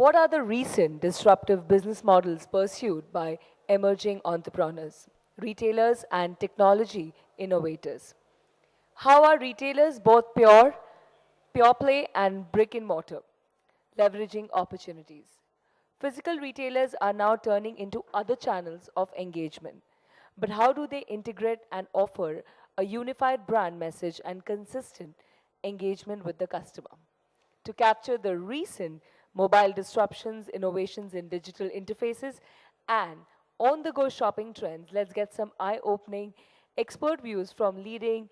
What are the recent disruptive business models pursued by emerging entrepreneurs, retailers, and technology innovators? How are retailers, both pure play and brick and mortar, leveraging opportunities? Physical retailers are now turning into other channels of engagement. But how do they integrate and offer a unified brand message and consistent engagement with the customer? To capture the recent mobile disruptions, innovations in digital interfaces, and on the go shopping trends, let's get some eye opening expert views from leading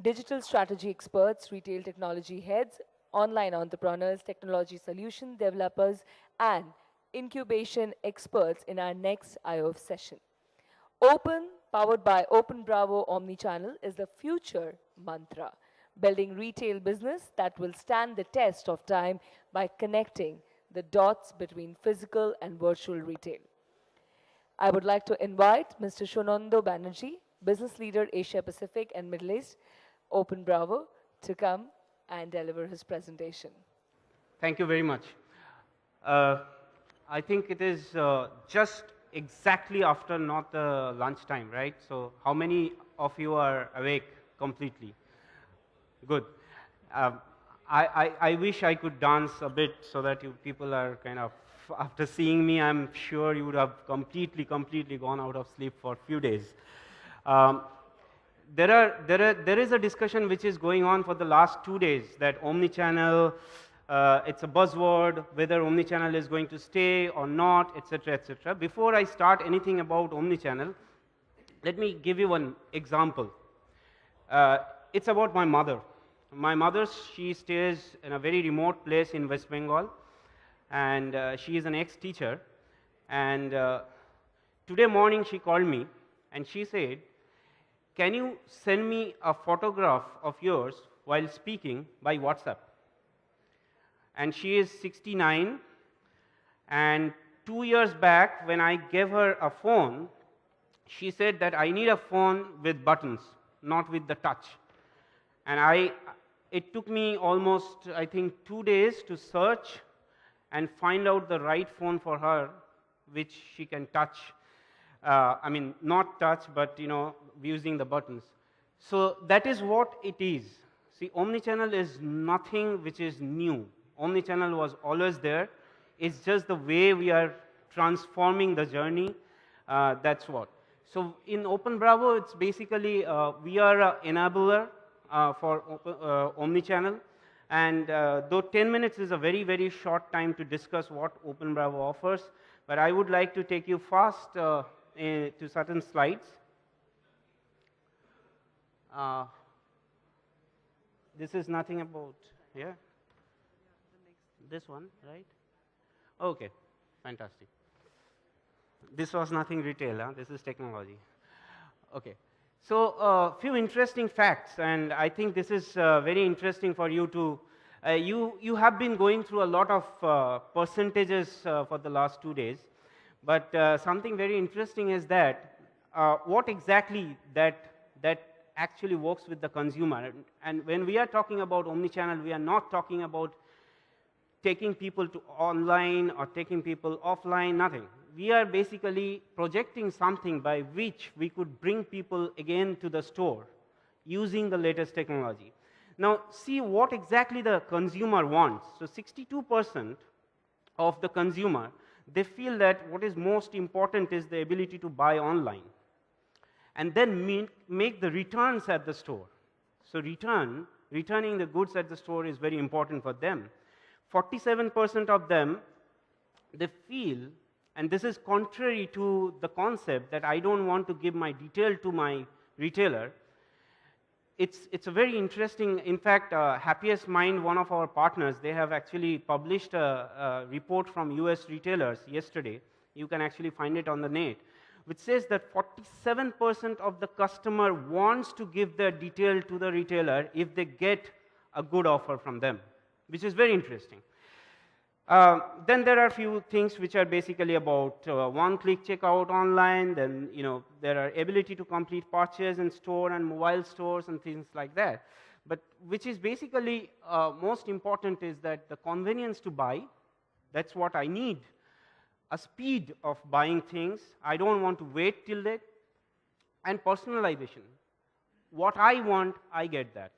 digital strategy experts, retail technology heads, online entrepreneurs, technology solution developers, and incubation experts in our next IOF session. Open, powered by Open Bravo Omnichannel, is the future mantra, building retail business that will stand the test of time by connecting the dots between physical and virtual retail. I would like to invite Mr. Shunando Banerjee, business leader Asia Pacific and Middle East, Open Bravo, to come and deliver his presentation. Thank you very much. Uh, I think it is just exactly after not the lunchtime, right? So how many of you are awake completely? Good. Um, I wish I could dance a bit so that you people are kind of, after seeing me, I'm sure you would have completely gone out of sleep for a few days. Um, there is a discussion which is going on for the last 2 days that omnichannel, it's a buzzword, whether omnichannel is going to stay or not, etc., etc. Before I start anything about omnichannel, let me give you one example. It's about my mother. My mother, she stays in a very remote place in West Bengal, and she is an ex-teacher. And today morning she called me and she said, "Can you send me a photograph of yours while speaking by WhatsApp?" And she is 69, and 2 years back when I gave her a phone, she said that I need a phone with buttons, not with the touch. And it took me almost, I think, 2 days to search and find out the right phone for her, which she can touch. I mean, not touch, but using the buttons. So that is what it is. See, omnichannel is nothing which is new. Omnichannel was always there. It's just the way we are transforming the journey. That's what. So in Open Bravo, it's basically we are an enabler for omnichannel. And though 10 minutes is a very short time to discuss what Open Bravo offers, but I would like to take you fast to certain slides. This is nothing about, yeah? This one, right? Okay, fantastic. This was nothing retail, huh? This is technology. Okay. So a few interesting facts, and I think this is very interesting for you to, you have been going through a lot of percentages for the last 2 days, but something very interesting is that what exactly that actually works with the consumer. And when we are talking about omnichannel, we are not talking about taking people to online or taking people offline, nothing. We are basically projecting something by which we could bring people again to the store using the latest technology. Now, see what exactly the consumer wants. So 62% of the consumer, they feel that what is most important is the ability to buy online and then make the returns at the store. So returning the goods at the store is very important for them. 47% of them, they feel, and this is contrary to the concept that I don't want to give my detail to my retailer. It's a very interesting, in fact, Happiest Mind, one of our partners, they have actually published a report from US retailers yesterday. You can actually find it on the net, which says that 47% of the customer wants to give their detail to the retailer if they get a good offer from them, which is very interesting. Then there are a few things which are basically about one-click checkout online, then there are ability to complete purchase in store and mobile stores and things like that. But which is basically most important is that the convenience to buy That's what I need. A speed of buying things. I don't want to wait till that. And personalization. What I want, I get that.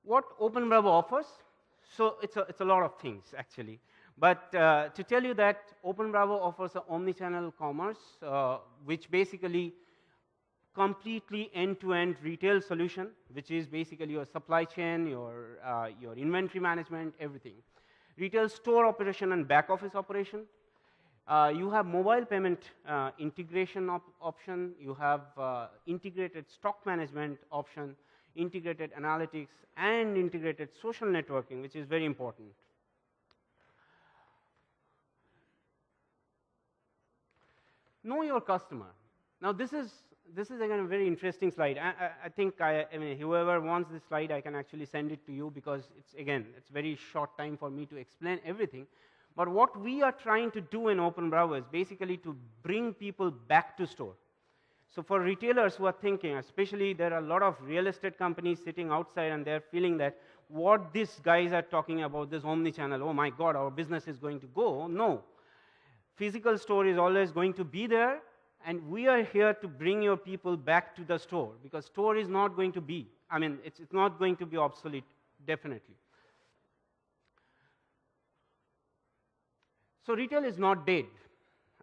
What OpenBravo offers? So it's a lot of things, actually. But to tell you that OpenBravo offers an omnichannel commerce, which basically completely end-to-end retail solution, which is basically your supply chain, your inventory management, everything. Retail store operation and back office operation. You have mobile payment integration option. You have integrated stock management option, integrated analytics, and integrated social networking, which is very important. Know your customer. Now, this is again a very interesting slide. I think I mean, whoever wants this slide, I can actually send it to you, because it's very short time for me to explain everything. But what we are trying to do in OpenBravo is basically to bring people back to store. So for retailers who are thinking, especially there are a lot of real estate companies sitting outside and they're feeling that what these guys are talking about, this omnichannel, oh my God, our business is going to go. No. Physical store is always going to be there, and we are here to bring your people back to the store, because store is not going to be, I mean, it's not going to be obsolete, definitely. So retail is not dead,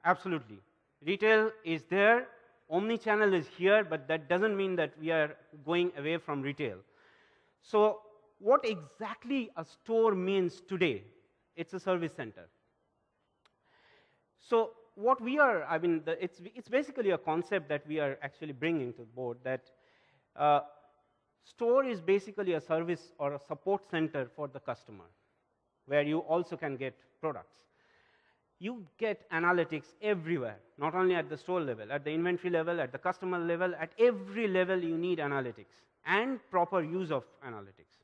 absolutely. Retail is there, omnichannel is here, but that doesn't mean that we are going away from retail. So what exactly a store means today? It's a service center. So what we are, I mean, it's basically a concept that we are actually bringing to the board, that store is basically a service or a support center for the customer, where you also can get products. You get analytics everywhere, not only at the store level, at the inventory level, at the customer level, at every level you need analytics and proper use of analytics.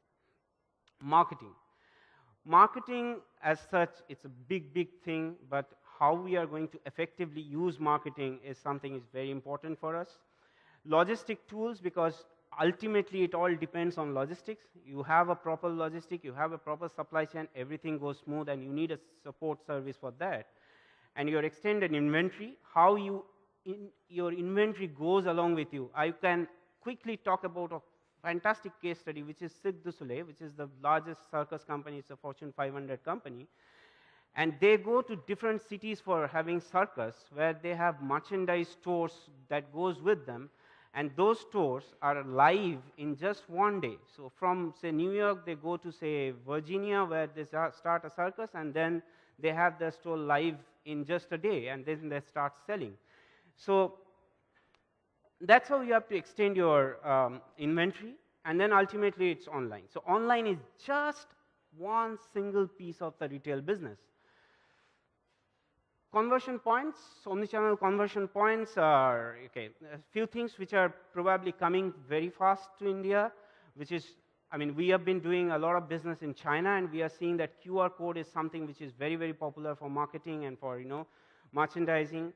Marketing. Marketing as such, it's a big, big thing, but how we are going to effectively use marketing is something is very important for us. Logistic tools, because ultimately it all depends on logistics. You have a proper logistic, you have a proper supply chain, everything goes smooth, and you need a support service for that. And your extended inventory, how your inventory goes along with you. I can quickly talk about a fantastic case study, which is Cirque du Soleil, which is the largest circus company. It's a Fortune 500 company. And they go to different cities for having circus, where they have merchandise stores that goes with them. And those stores are live in just one day. So from, say, New York, they go to, say, Virginia, where they start a circus, and then they have their store live in just a day, and then they start selling. So that's how you have to extend your inventory, and then ultimately it's online. So online is just one single piece of the retail business. Conversion points, omnichannel conversion points are, okay, a few things which are probably coming very fast to India, which is, I mean, we have been doing a lot of business in China, and we are seeing that QR code is something which is very, very popular for marketing and for, merchandising.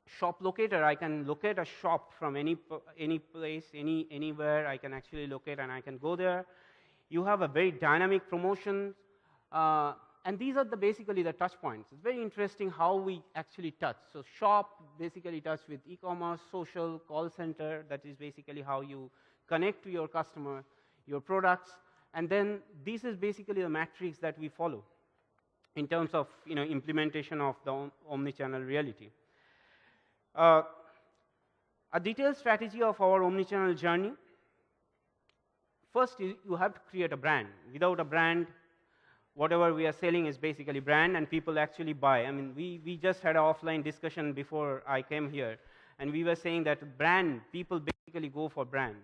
Shop locator, I can locate a shop from any place, anywhere. I can actually locate, and I can go there. You have a very dynamic promotion. And these are basically the touch points. It's very interesting how we actually touch. So shop basically touch with e-commerce, social, call center. That is basically how you connect to your customer, your products. And then this is basically the matrix that we follow in terms of implementation of the omnichannel reality. A detailed strategy of our omnichannel journey. First, you have to create a brand. Without a brand, whatever we are selling is basically brand, and people actually buy. I mean, we just had an offline discussion before I came here, and we were saying that brand, people basically go for brand.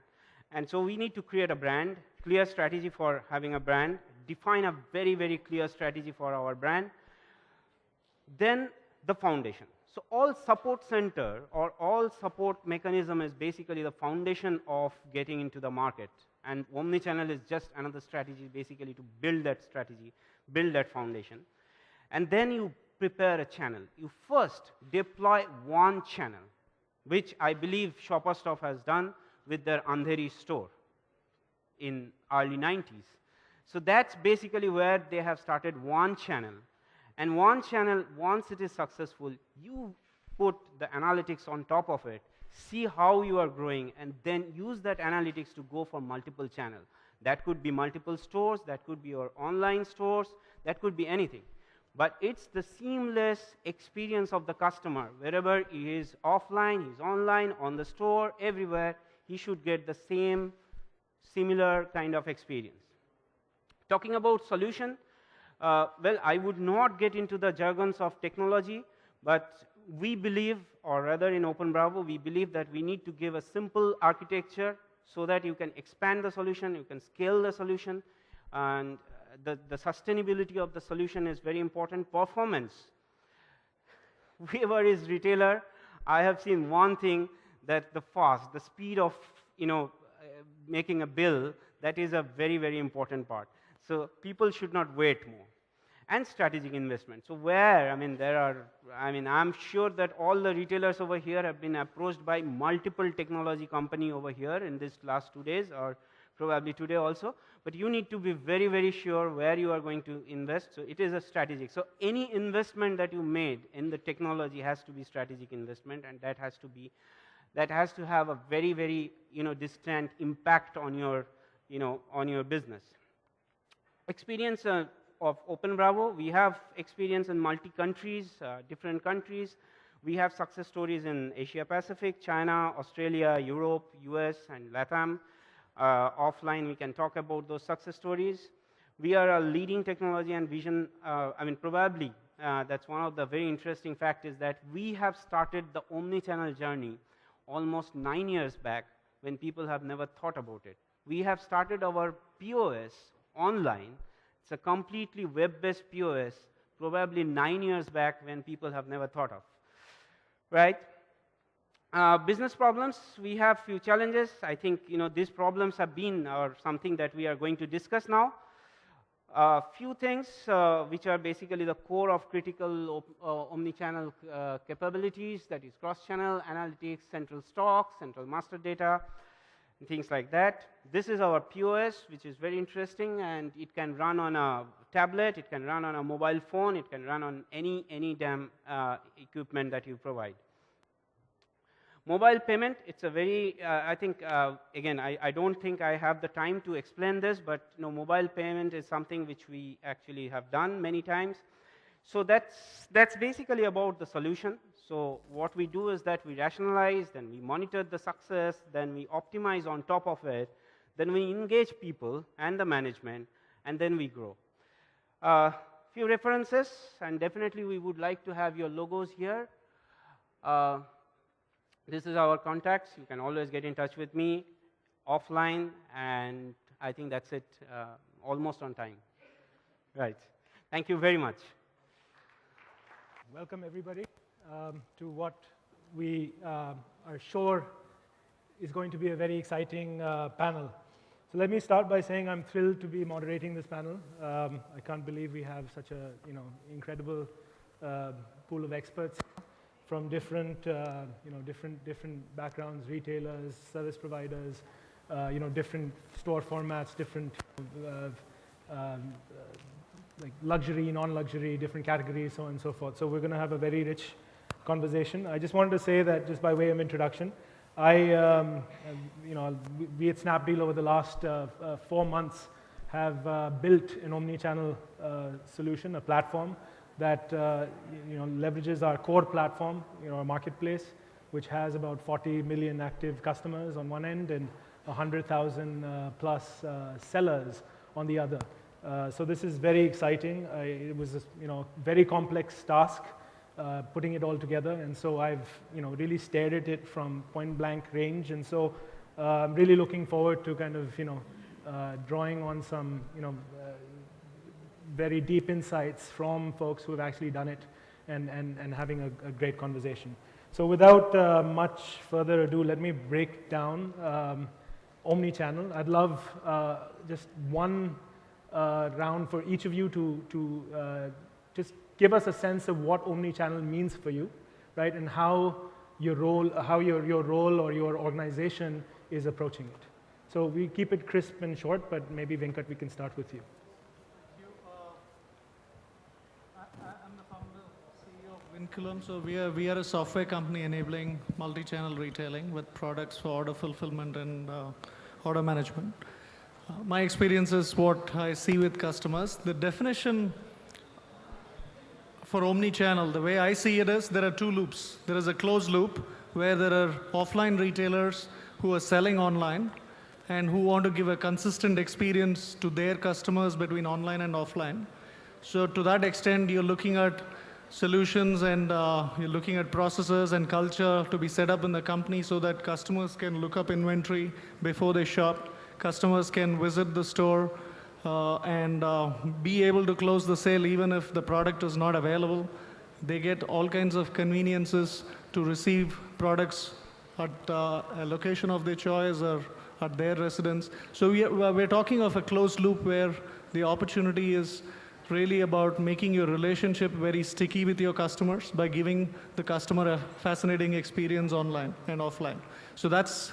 And so we need to create a brand, clear strategy for having a brand, define a very, very clear strategy for our brand. Then the foundation. So all support center or all support mechanism is basically the foundation of getting into the market. And omnichannel is just another strategy basically to build that strategy, build that foundation. And then you prepare a channel. You first deploy one channel, which I believe Shopper Stop has done with their Andheri store in early 90s. So that's basically where they have started one channel. And one channel, once it is successful, you put the analytics on top of it, see how you are growing, and then use that analytics to go for multiple channels. That could be multiple stores, that could be your online stores, that could be anything. But it's the seamless experience of the customer. Wherever he is offline, he's online, on the store, everywhere, he should get the same similar kind of experience. Talking about solution, well, I would not get into the jargons of technology, but we believe, or rather in OpenBravo, we believe that we need to give a simple architecture so that you can expand the solution, you can scale the solution, and the sustainability of the solution is very important. Performance. Whoever is retailer, I have seen one thing, that the speed of making a bill, that is a very, very important part. So people should not wait more. And strategic investment. So where, I'm sure that all the retailers over here have been approached by multiple technology company over here in this last 2 days, or probably today also. But you need to be very, very sure where you are going to invest. So it is a strategic. So any investment that you made in the technology has to be strategic investment, and that has to have a very, very distant impact on your on your business. Experience of OpenBravo, we have experience in multi-countries, different countries. We have success stories in Asia Pacific, China, Australia, Europe, US, and LATAM. Offline, we can talk about those success stories. We are a leading technology and vision. Probably that's one of the very interesting facts is that we have started the omni-channel journey almost 9 years back when people have never thought about it. We have started our POS online. It's a completely web-based POS, probably 9 years back when people have never thought of, right? Business problems, we have few challenges. I think these problems have been or something that we are going to discuss now. Few things which are basically the core of critical omni-channel capabilities, that is cross-channel analytics, central stock, central master data, and things like that. This is our POS, which is very interesting, and it can run on a tablet, it can run on a mobile phone, it can run on any damn equipment that you provide. Mobile payment, it's a very, again, I don't think I have the time to explain this, but mobile payment is something which we actually have done many times. So that's basically about the solution. So what we do is that we rationalize, then we monitor the success, then we optimize on top of it, then we engage people and the management, and then we grow. Few references, and definitely we would like to have your logos here. This is our contacts. You can always get in touch with me offline, and I think that's it, almost on time. Right. Thank you very much. Welcome, everybody, to what we are sure is going to be a very exciting panel. So let me start by saying I'm thrilled to be moderating this panel. I can't believe we have such a incredible pool of experts from different different backgrounds, retailers, service providers, different store formats, different like luxury, non-luxury, different categories, so on and so forth. So we're going to have a very rich conversation. I just wanted to say that, just by way of introduction, we at Snapdeal over the last 4 months have built an omni-channel solution, a platform that leverages our core platform, our marketplace, which has about 40 million active customers on one end and 100,000 plus sellers on the other. So this is very exciting. It was a very complex task putting it all together, and so I've really stared at it from point blank range, and so I'm really looking forward to kind of drawing on some very deep insights from folks who have actually done it and having a great conversation. So without much further ado, let me break down omni-channel. I'd love just one round for each of you to just give us a sense of what omni-channel means for you, right, and how your role or your organization is approaching it. So we keep it crisp and short, but maybe Venkat, we can start with you. I'm the founder, CEO of Vinculum. So we are a software company enabling multi-channel retailing with products for order fulfillment and order management. My experience is what I see with customers. The definition for omni-channel, the way I see it is there are two loops. There is a closed loop where there are offline retailers who are selling online and who want to give a consistent experience to their customers between online and offline. So to that extent, you're looking at solutions and you're looking at processes and culture to be set up in the company so that customers can look up inventory before they shop. Customers can visit the store and be able to close the sale even if the product is not available. They get all kinds of conveniences to receive products at a location of their choice or at their residence. So we're talking of a closed loop where the opportunity is really about making your relationship very sticky with your customers by giving the customer a fascinating experience online and offline. So that's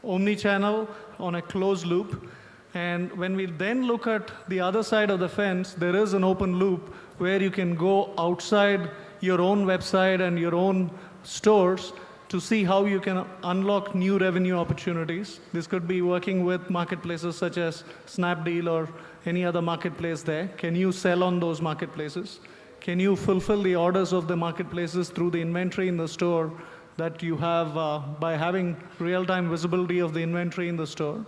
omni-channel on a closed loop. And when we then look at the other side of the fence, there is an open loop where you can go outside your own website and your own stores to see how you can unlock new revenue opportunities. This could be working with marketplaces such as Snapdeal or any other marketplace there. Can you sell on those marketplaces? Can you fulfill the orders of the marketplaces through the inventory in the store that you have by having real-time visibility of the inventory in the store?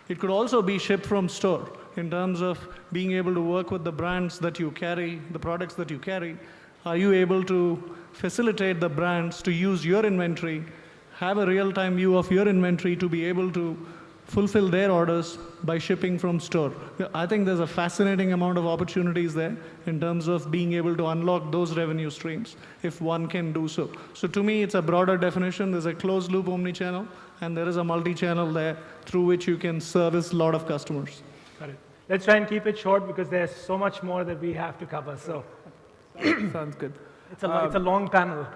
It could also be shipped from store in terms of being able to work with the brands that you carry, the products that you carry. Are you able to facilitate the brands to use your inventory, have a real-time view of your inventory to be able to fulfill their orders by shipping from store? I think there's a fascinating amount of opportunities there in terms of being able to unlock those revenue streams if one can do so. So to me, it's a broader definition. There's a closed loop omni-channel, and there is a multi-channel there through which you can service a lot of customers. Got it. Let's try and keep it short because there's so much more that we have to cover. So Sounds good. it's a long panel.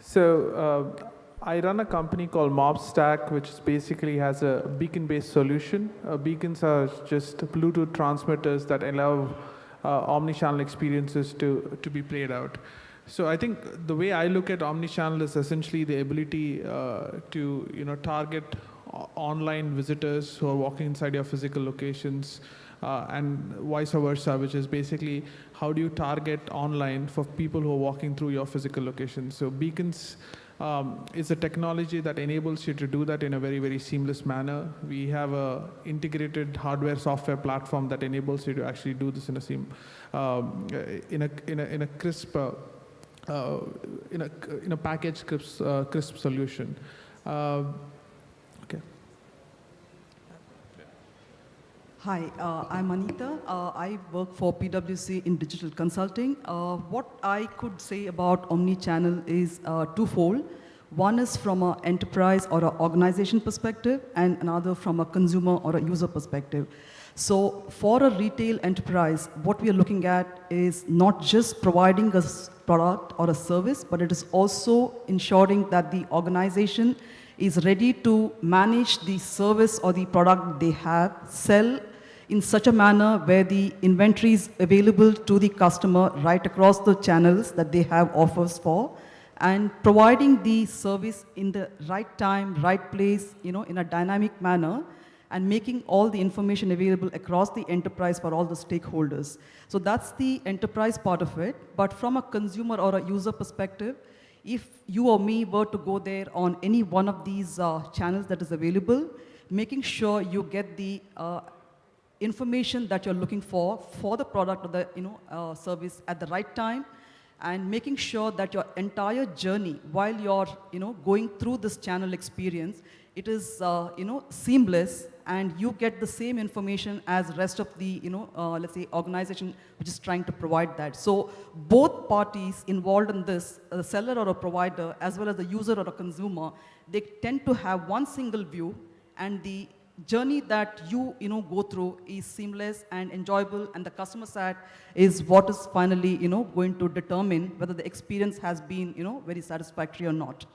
So I run a company called MobStack, which basically has a beacon-based solution. Beacons are just Bluetooth transmitters that allow omni-channel experiences to be played out. So I think the way I look at omni-channel is essentially the ability to target online visitors who are walking inside your physical locations, and vice versa, which is basically how do you target online for people who are walking through your physical locations. So beacons is a technology that enables you to do that in a very, very seamless manner. We have a integrated hardware software platform that enables you to actually do this in a crisp, in a packaged crisp solution. Okay. Hi, I'm Anita. I work for PwC in digital consulting. What I could say about omni-channel is twofold. One is from an enterprise or an organization perspective, and another from a consumer or a user perspective. So for a retail enterprise, what we are looking at is not just providing a product or a service, but it is also ensuring that the organization is ready to manage the service or the product they have, sell in such a manner where the inventory is available to the customer right across the channels that they have offers for, and providing the service in the right time, right place, in a dynamic manner, and making all the information available across the enterprise for all the stakeholders. So that's the enterprise part of it. But from a consumer or a user perspective, if you or me were to go there on any one of these channels that is available, making sure you get the information that you're looking for the product or the service at the right time, and making sure that your entire journey while you're going through this channel experience, it is seamless, and you get the same information as rest of the let's say organization which is trying to provide that. So both parties involved in this, the seller or a provider as well as the user or a consumer, they tend to have one single view, and the journey that you go through is seamless and enjoyable, and the customer sat is what is finally going to determine whether the experience has been very satisfactory or not.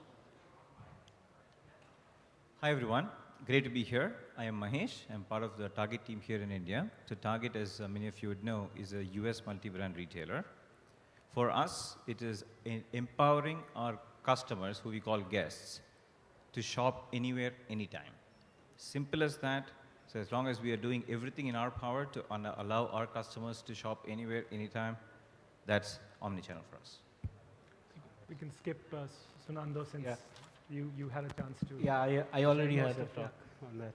Hi everyone, great to be here. I am Mahesh. I'm part of the Target team here in India. So Target, as many of you would know, is a US multi-brand retailer. For us, it is empowering our customers, who we call guests, to shop anywhere, anytime. Simple as that. So as long as we are doing everything in our power to allow our customers to shop anywhere, anytime, that's omnichannel for us. We can skip Sunando since Yeah. you had a chance to. Yeah, I already share had most a of talk on that.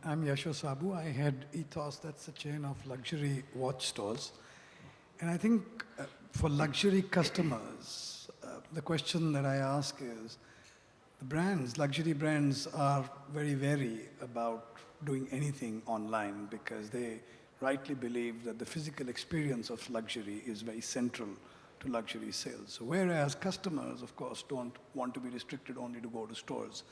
I'm Yasho Sabu. I head Ethos, that's a chain of luxury watch stores. And I think for luxury customers, the question that I ask is, the brands, luxury brands are very wary about doing anything online because they rightly believe that the physical experience of luxury is very central to luxury sales. So whereas customers, of course, don't want to be restricted only to go to stores.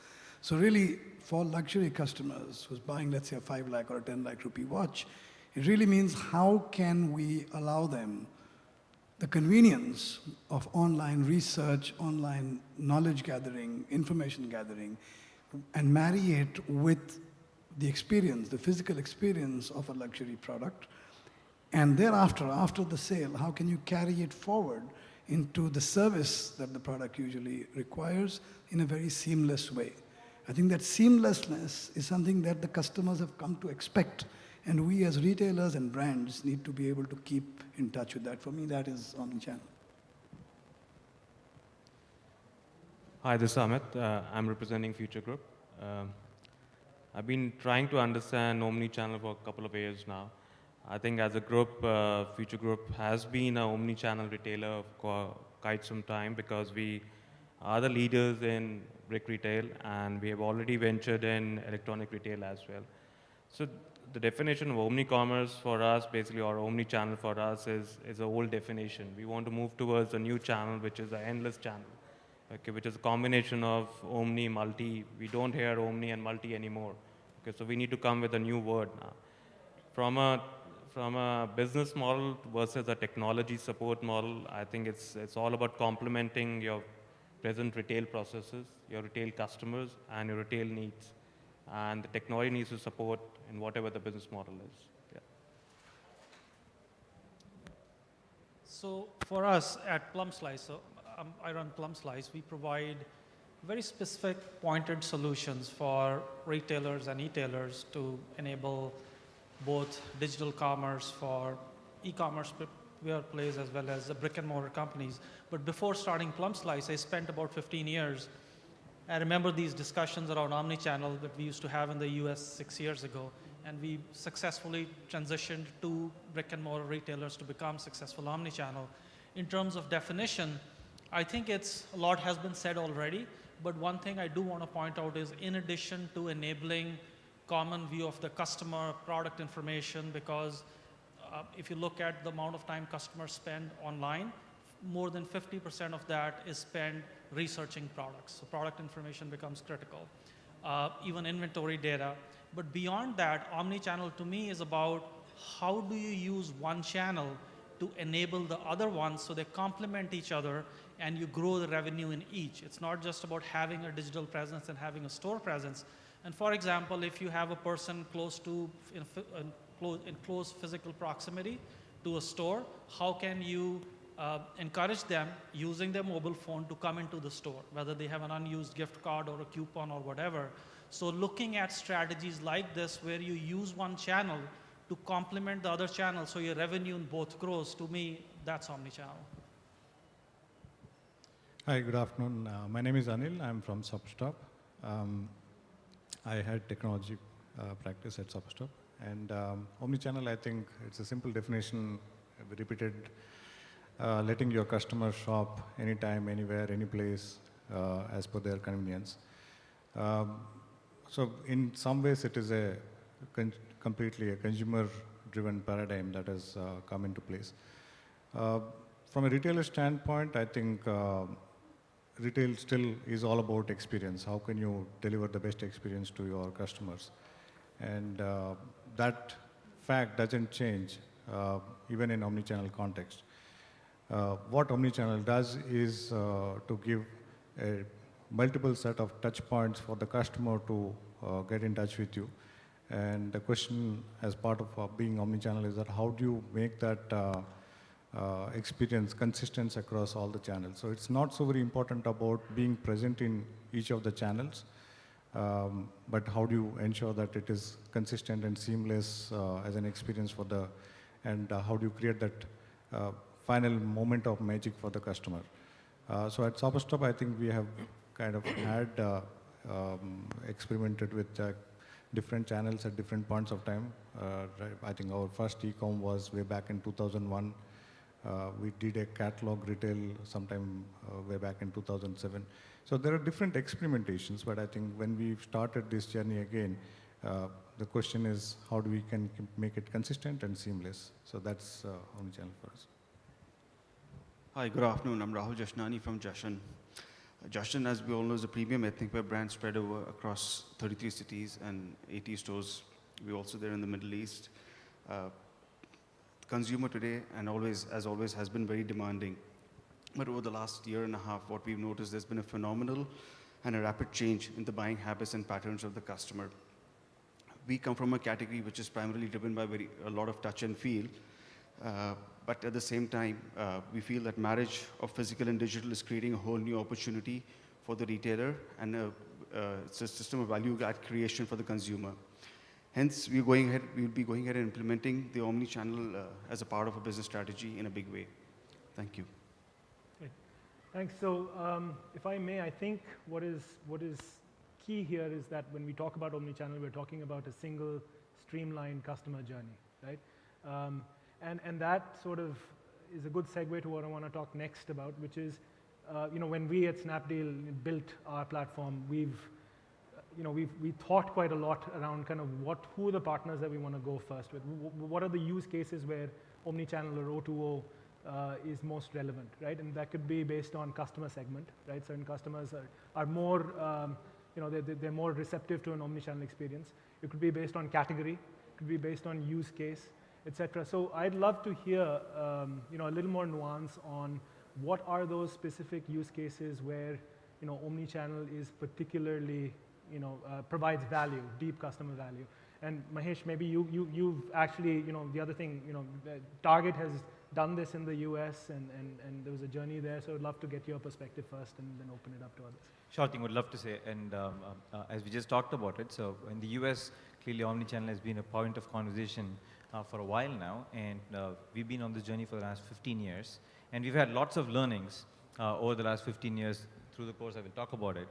So really, for luxury customers who's buying, let's say, a 5 lakh or a 10 lakh rupee watch, it really means how can we allow them the convenience of online research, online knowledge gathering, information gathering, and marry it with the experience, the physical experience of a luxury product. And thereafter, after the sale, how can you carry it forward into the service that the product usually requires in a very seamless way? I think that seamlessness is something that the customers have come to expect, and we as retailers and brands need to be able to keep in touch with that. For me, that is omnichannel. Hi, this is Amit. I'm representing Future Group. I've been trying to understand omnichannel for a couple of years now. I think as a group, Future Group has been an omnichannel retailer for quite some time because we are the leaders in brick retail and we have already ventured in electronic retail as well. So the definition of omnicommerce for us, basically, or omnichannel for us is an old definition. We want to move towards a new channel, which is an endless channel, okay, which is a combination of omni, multi. We don't hear omni and multi anymore. Okay, so we need to come with a new word now. From a business model versus a technology support model, I think it's all about complementing your present retail processes, your retail customers, and your retail needs. And the technology needs to support in whatever the business model is. Yeah. So for us at Plum Slice, so I run Plum Slice, we provide very specific pointed solutions for retailers and e-tailers to enable both digital commerce for e-commerce pure plays as well as the brick and mortar companies. But before starting Plum Slice, I spent about 15 years. I remember these discussions around omnichannel that we used to have in the US 6 years ago, and we successfully transitioned to brick and mortar retailers to become successful omnichannel. In terms of definition, I think a lot has been said already, but one thing I do want to point out is in addition to enabling common view of the customer product information, because if you look at the amount of time customers spend online, more than 50% of that is spent researching products. So product information becomes critical, even inventory data. But beyond that, omnichannel to me is about how do you use one channel to enable the other ones so they complement each other and you grow the revenue in each. It's not just about having a digital presence and having a store presence. And for example, if you have a person close to, in close physical proximity to a store, how can you encourage them using their mobile phone to come into the store, whether they have an unused gift card or a coupon or whatever. So looking at strategies like this where you use one channel to complement the other channel so your revenue in both grows, to me, that's omnichannel. Hi, good afternoon. My name is Anil. I'm from Substop. I had technology practice at Substop. And omnichannel, I think it's a simple definition, repeated, letting your customers shop anytime, anywhere, any place, as per their convenience. So in some ways, it is completely a consumer-driven paradigm that has come into place. From a retailer standpoint, I think retail still is all about experience. How can you deliver the best experience to your customers? And that fact doesn't change even in omnichannel context. What omnichannel does is to give a multiple set of touch points for the customer to get in touch with you. And the question as part of being omnichannel is that how do you make that experience consistent across all the channels? So it's not so very important about being present in each of the channels, but how do you ensure that it is consistent and seamless as an experience for the, and how do you create that final moment of magic for the customer? So at Shopperstop, I think we have kind of had experimented with different channels at different points of time. I think our first e-com was way back in 2001. We did a catalog retail sometime way back in 2007. So there are different experimentations, but I think when we started this journey again, the question is how do we can make it consistent and seamless? So that's omnichannel for us. Hi, good afternoon. I'm Rahul Jashnani from Jashan. Jashan, as we all know, is a premium ethnic wear brand spread over across 33 cities and 80 stores. We're also there in the Middle East. Consumer today, and always, as always, has been very demanding. But over the last year and a half, what we've noticed, there's been a phenomenal and a rapid change in the buying habits and patterns of the customer. We come from a category which is primarily driven by a lot of touch and feel. But at the same time, we feel that marriage of physical and digital is creating a whole new opportunity for the retailer, and it's a system of value add creation for the consumer. Hence, we'll be going ahead and implementing the omni-channel as a part of a business strategy in a big way. Thank you. Okay. Thanks. So, if I may, I think what is key here is that when we talk about omni-channel, we're talking about a single, streamlined customer journey, right? And that sort of is a good segue to what I want to talk next about, which is, when we at Snapdeal built our platform, we thought quite a lot around kind of who are the partners that we want to go first with. What are the use cases where omnichannel or O2O is most relevant, right? And that could be based on customer segment, right? Certain customers are more, they're more receptive to an omnichannel experience. It could be based on category, it could be based on use case, etc. So I'd love to hear, a little more nuance on what are those specific use cases where, omnichannel is particularly, provides value, deep customer value. And Mahesh, maybe you've actually, the other thing, Target has done this in the US and there was a journey there. So I'd love to get your perspective first and then open it up to others. Sure thing, would love to say. And as we just talked about it, so in the US, clearly omnichannel has been a point of conversation for a while now, and we've been on this journey for the last 15 years, and we've had lots of learnings over the last 15 years. Through the course, I will talk about it.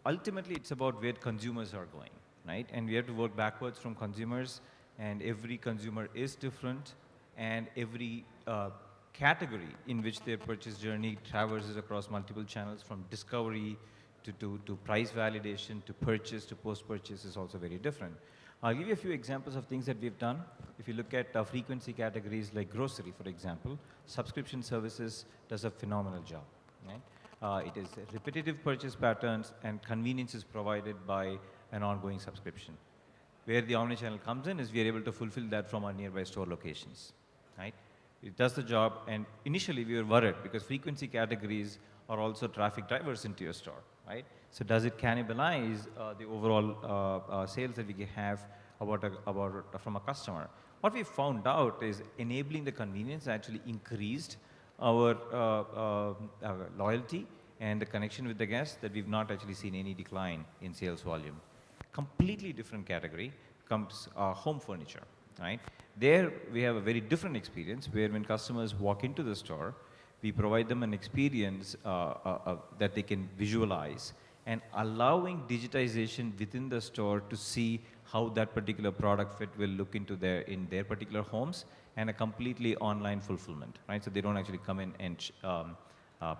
Ultimately, it's about where consumers are going, right? And we have to work backwards from consumers, and every consumer is different, and every category in which their purchase journey traverses across multiple channels, from discovery to price validation to purchase to post-purchase, is also very different. I'll give you a few examples of things that we've done. If you look at frequency categories like grocery, for example, subscription services does a phenomenal job. Right? It is repetitive purchase patterns and convenience is provided by an ongoing subscription. Where the omnichannel comes in is we are able to fulfill that from our nearby store locations. Right? It does the job, and initially we were worried because frequency categories are also traffic drivers into your store. Right? So does it cannibalize the overall sales that we have from a customer? What we found out is enabling the convenience actually increased our loyalty and the connection with the guests, that we've not actually seen any decline in sales volume. Completely different category comes home furniture. Right? There we have a very different experience where when customers walk into the store, we provide them an experience that they can visualize, and allowing digitization within the store to see how that particular product fit will look into in their particular homes, and a completely online fulfillment, right? So they don't actually come in and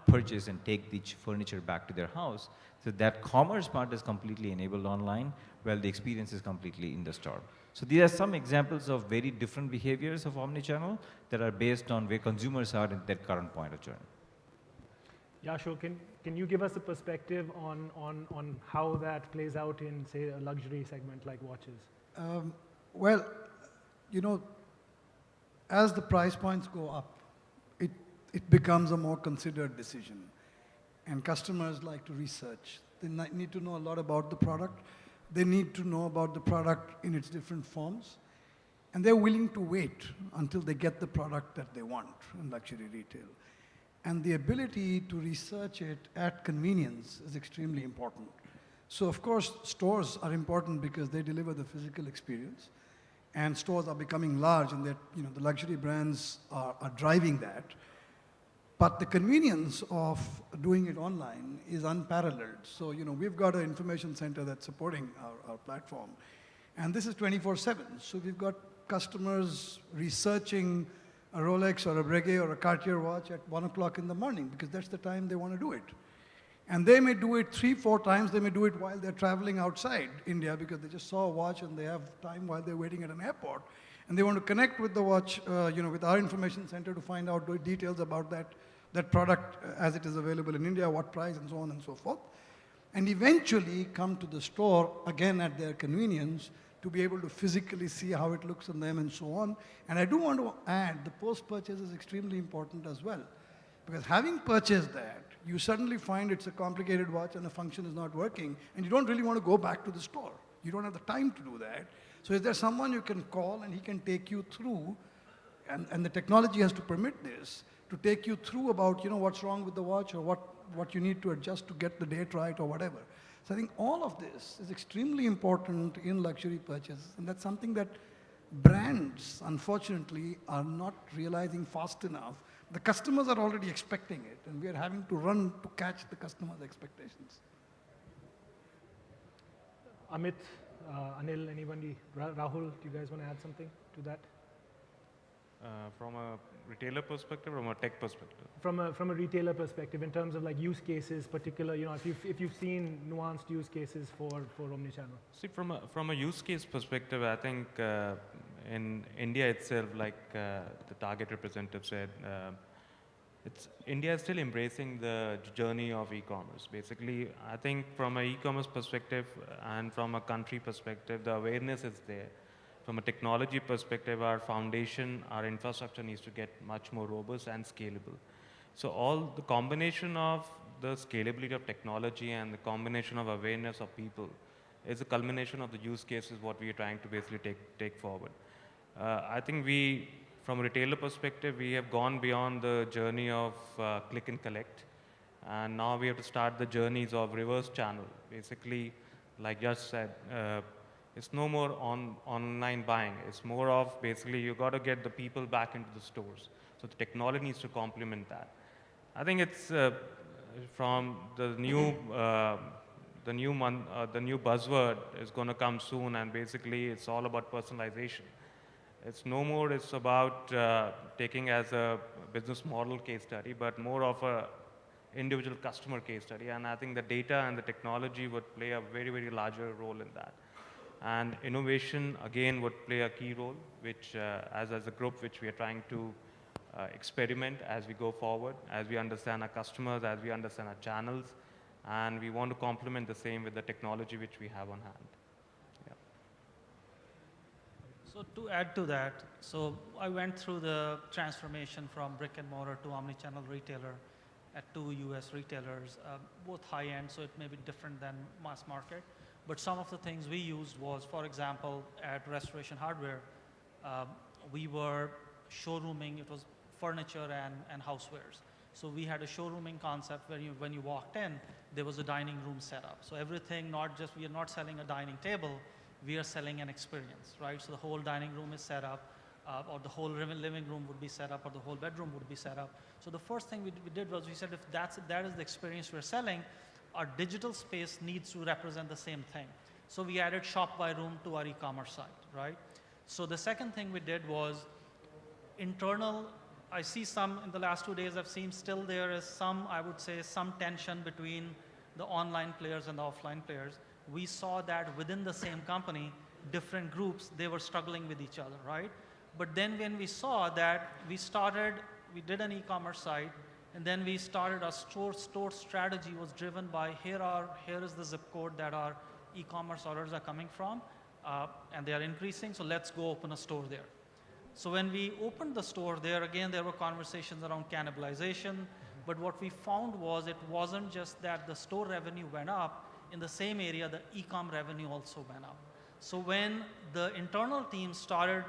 purchase and take the furniture back to their house. So that commerce part is completely enabled online, while the experience is completely in the store. So these are some examples of very different behaviors of omnichannel that are based on where consumers are in their current point of journey. Yasho, can you give us a perspective on how that plays out in, say, a luxury segment like watches? Well, as the price points go up, it becomes a more considered decision. And customers like to research They need to know a lot about the product. They need to know about the product in its different forms. And they're willing to wait until they get the product that they want in luxury retail. And the ability to research it at convenience is extremely important. So of course, stores are important because they deliver the physical experience. And stores are becoming large, and that, the luxury brands are driving that. But the convenience of doing it online is unparalleled. So, we've got an information center that's supporting our platform. And this is 24/7. So we've got customers researching a Rolex or a Breguet or a Cartier watch at 1 o'clock in the morning because that's the time they want to do it. And they may do it 3, 4 times. They may do it while they're traveling outside India because they just saw a watch and they have time while they're waiting at an airport. And they want to connect with the watch, with our information center to find out the details about that product as it is available in India, what price, and so on and so forth. And eventually come to the store, again at their convenience, to be able to physically see how it looks on them and so on. And I do want to add, the post-purchase is extremely important as well. Because having purchased that, you suddenly find it's a complicated watch and the function is not working, and you don't really want to go back to the store. You don't have the time to do that. So is there someone you can call and he can take you through, and the technology has to permit this, to take you through about, what's wrong with the watch or what you need to adjust to get the date right or whatever. So I think all of this is extremely important in luxury purchases, and that's something that brands, unfortunately, are not realizing fast enough. The customers are already expecting it, and we are having to run to catch the customers' expectations. Amit, Anil, anybody, Rahul, do you guys want to add something to that? From a retailer perspective, from a tech perspective? From a retailer perspective, in terms of like use cases, particular, if you've seen nuanced use cases for omnichannel. See, from a use case perspective, I think in India itself, like the target representative said, India is still embracing the journey of e-commerce. Basically, I think from an e-commerce perspective and from a country perspective, the awareness is there. From a technology perspective, our foundation, our infrastructure needs to get much more robust and scalable. So all the combination of the scalability of technology and the combination of awareness of people is a culmination of the use cases what we are trying to basically take forward. I think from a retailer perspective, we have gone beyond the journey of click and collect. And now we have to start the journeys of reverse channel. Basically, like Yash said, it's no more online buying. It's more of basically you got to get the people back into the stores. So the technology needs to complement that. I think it's from the new buzzword is going to come soon, and basically it's all about personalization. It's no more. It's about taking as a business model case study, but more of a individual customer case study. And I think the data and the technology would play a very, very larger role in that. And innovation, again, would play a key role, which as a group, which we are trying to experiment as we go forward, as we understand our customers, as we understand our channels, and we want to complement the same with the technology which we have on hand. Yeah. So to add to that, so I went through the transformation from brick and mortar to omnichannel retailer at 2 US retailers, both high-end, so it may be different than mass market. But some of the things we used was, for example, at Restoration Hardware, we were showrooming. It was furniture and housewares. So we had a showrooming concept where when you walked in, there was a dining room set up. So everything, we are not selling a dining table, we are selling an experience, right? So the whole dining room is set up, or the whole living room would be set up, or the whole bedroom would be set up. So the first thing we did was we said, if that is the experience we're selling, our digital space needs to represent the same thing. So we added shop by room to our e-commerce site, right? So the second thing we did was internal. I see in the last 2 days, I've seen still there is I would say, some tension between the online players and the offline players. We saw that within the same company, different groups, they were struggling with each other, right? But then when we saw that, we did an e-commerce site, and then we started our store strategy was driven by here is the zip code that our e-commerce orders are coming from, and they are increasing, so let's go open a store there. So when we opened the store there, again, there were conversations around cannibalization, but what we found was it wasn't just that the store revenue went up, in the same area, the e-com revenue also went up. So when the internal team started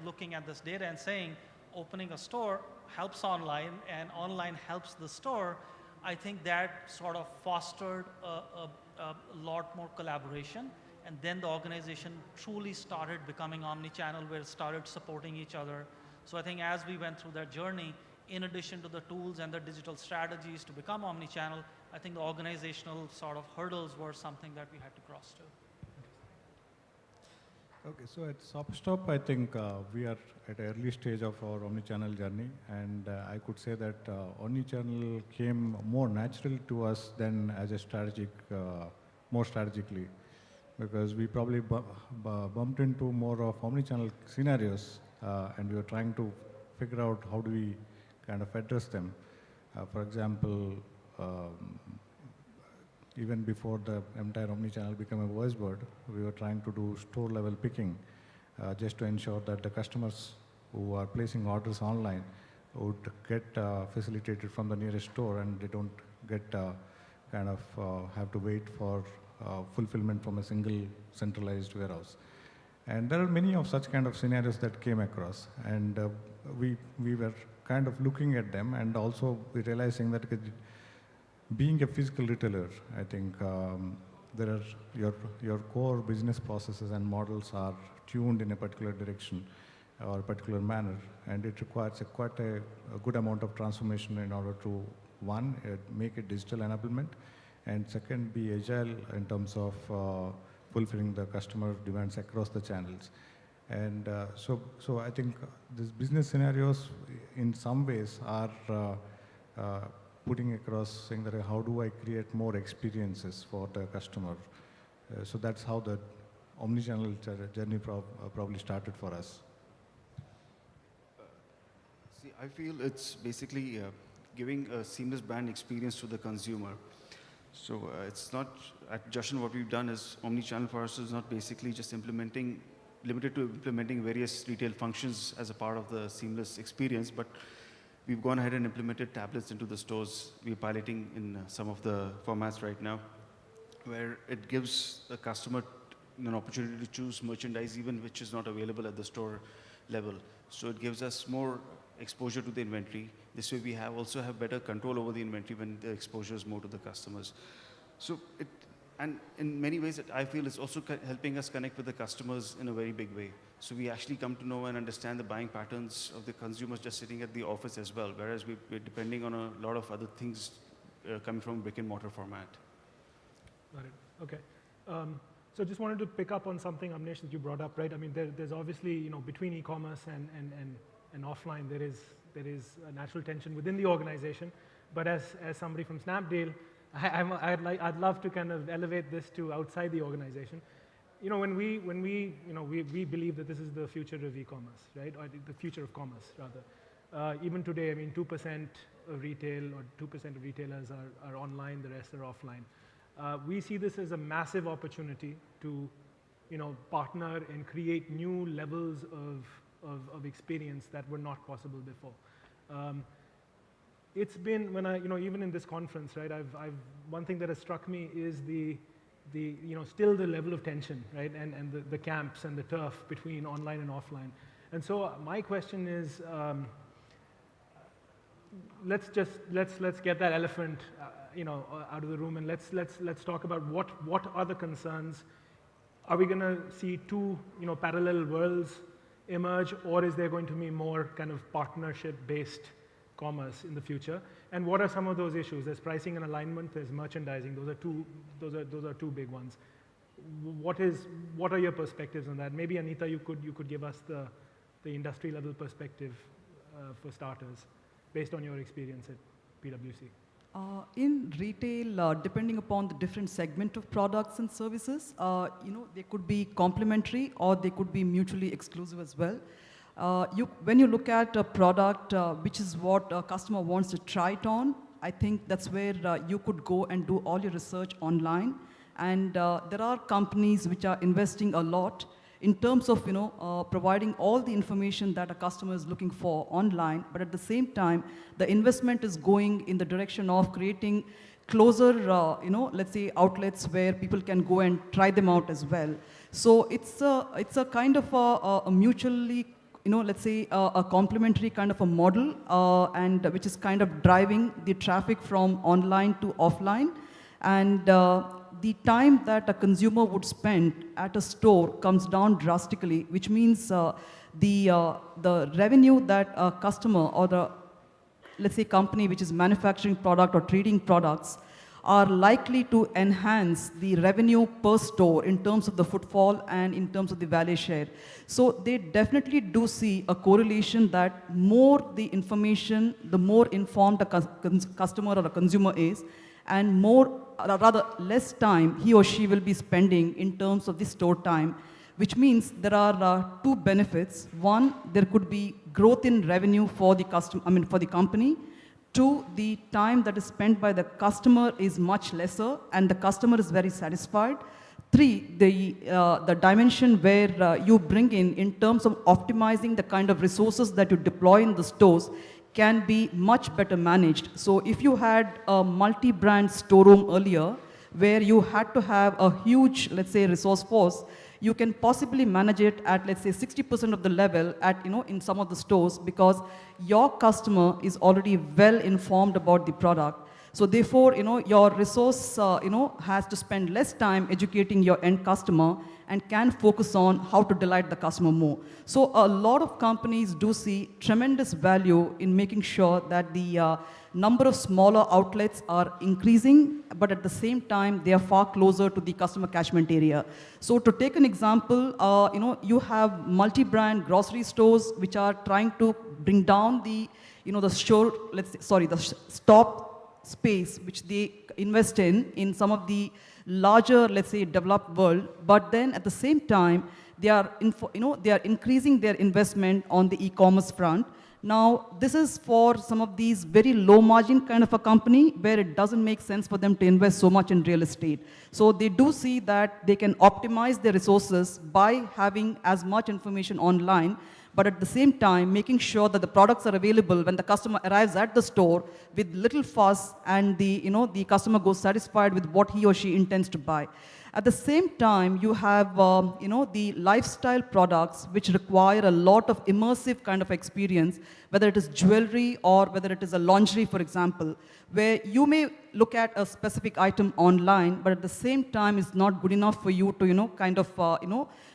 looking at this data and saying, opening a store helps online and online helps the store, I think that sort of fostered a lot more collaboration. And then the organization truly started becoming omni-channel, where it started supporting each other. So I think as we went through that journey, in addition to the tools and the digital strategies to become omni-channel, I think the organizational sort of hurdles were something that we had to cross too. Okay, so at ShopStop, I think we are at an early stage of our omnichannel journey, and I could say that omnichannel came more natural to us than as a more strategically, because we probably bumped into more of omnichannel scenarios, and we were trying to figure out how do we kind of address them. For example, even before the entire omnichannel became a voice word, we were trying to do store-level picking just to ensure that the customers who are placing orders online would get facilitated from the nearest store, and they don't get have to wait for fulfillment from a single centralized warehouse. And there are many of such kind of scenarios that came across, and we were kind of looking at them, and also we realizing that being a physical retailer, I think there are your core business processes and models are tuned in a particular direction or a particular manner, and it requires quite a good amount of transformation in order to, one, make it digital enablement, and second, be agile in terms of fulfilling the customer demands across the channels. And so I think these business scenarios in some ways are putting across saying that how do I create more experiences for the customer. So that's how the omnichannel journey probably started for us. See, I feel it's basically giving a seamless brand experience to the consumer. So it's not, at Justin, what we've done is omnichannel for us is not basically just limited to implementing various retail functions as a part of the seamless experience, but we've gone ahead and implemented tablets into the stores. We're piloting in some of the formats right now, where it gives the customer an opportunity to choose merchandise even which is not available at the store level. So it gives us more exposure to the inventory. This way we also have better control over the inventory when the exposure is more to the customers. So and in many ways, I feel it's also helping us connect with the customers in a very big way. So we actually come to know and understand the buying patterns of the consumers just sitting at the office as well, whereas we're depending on a lot of other things coming from brick and mortar format. Got it. Okay. So just wanted to pick up on something, Amnesh, that you brought up, right? I mean, there's obviously, between e-commerce and offline, there is a natural tension within the organization. But as somebody from Snapdeal, I'd love to kind of elevate this to outside the organization. When we believe that this is the future of e-commerce, right? Or the future of commerce, rather. Even today, I mean, 2% of retail or 2% of retailers are online, the rest are offline. We see this as a massive opportunity to, partner and create new levels of experience that were not possible before. It's been, when even in this conference, right, one thing that has struck me is still the level of tension, right, and the camps and the turf between online and offline. And so my question is, let's get that elephant, out of the room, and let's talk about what are the concerns. Are we going to see two, parallel worlds emerge, or is there going to be more kind of partnership-based commerce in the future? And what are some of those issues? There's pricing and alignment, there's merchandising. Those are two big ones. What are your perspectives on that? Maybe Anita, you could give us the industry level perspective for starters, based on your experience at PwC. In retail, depending upon the different segment of products and services, they could be complementary or they could be mutually exclusive as well. When you look at a product, which is what a customer wants to try it on, I think that's where you could go and do all your research online. And there are companies which are investing a lot in terms of providing all the information that a customer is looking for online, but at the same time, the investment is going in the direction of creating closer, let's say outlets where people can go and try them out as well. So it's a kind of a mutually, let's say a complementary kind of a model, and which is kind of driving the traffic from online to offline. And the time that a consumer would spend at a store comes down drastically, which means the revenue that a customer or the, let's say, company which is manufacturing product or trading products are likely to enhance the revenue per store in terms of the footfall and in terms of the value share. So they definitely do see a correlation that more the information, the more informed a customer or a consumer is, and more, rather less time he or she will be spending in terms of the store time, which means there are two benefits. One, there could be growth in revenue for the for the company. Two, the time that is spent by the customer is much lesser and the customer is very satisfied. Three, the dimension where you bring in terms of optimizing the kind of resources that you deploy in the stores can be much better managed. So if you had a multi-brand storeroom earlier, where you had to have a huge, let's say, resource force, you can possibly manage it at, let's say, 60% of the level at, in some of the stores, because your customer is already well informed about the product. So therefore, your resource, has to spend less time educating your end customer and can focus on how to delight the customer more. So a lot of companies do see tremendous value in making sure that the number of smaller outlets are increasing, but at the same time, they are far closer to the customer catchment area. So to take an example, you have multi-brand grocery stores which are trying to bring down the, the store, the stop space which they invest in some of the larger, let's say, developed world, but then at the same time, they are, they are increasing their investment on the e-commerce front. Now, this is for some of these very low margin kind of a company where it doesn't make sense for them to invest so much in real estate. So they do see that they can optimize their resources by having as much information online, but at the same time, making sure that the products are available when the customer arrives at the store with little fuss, and the customer goes satisfied with what he or she intends to buy. At the same time, you have the lifestyle products which require a lot of immersive kind of experience, whether it is jewelry or whether it is a lingerie, for example, where you may look at a specific item online, but at the same time, it's not good enough for you to kind of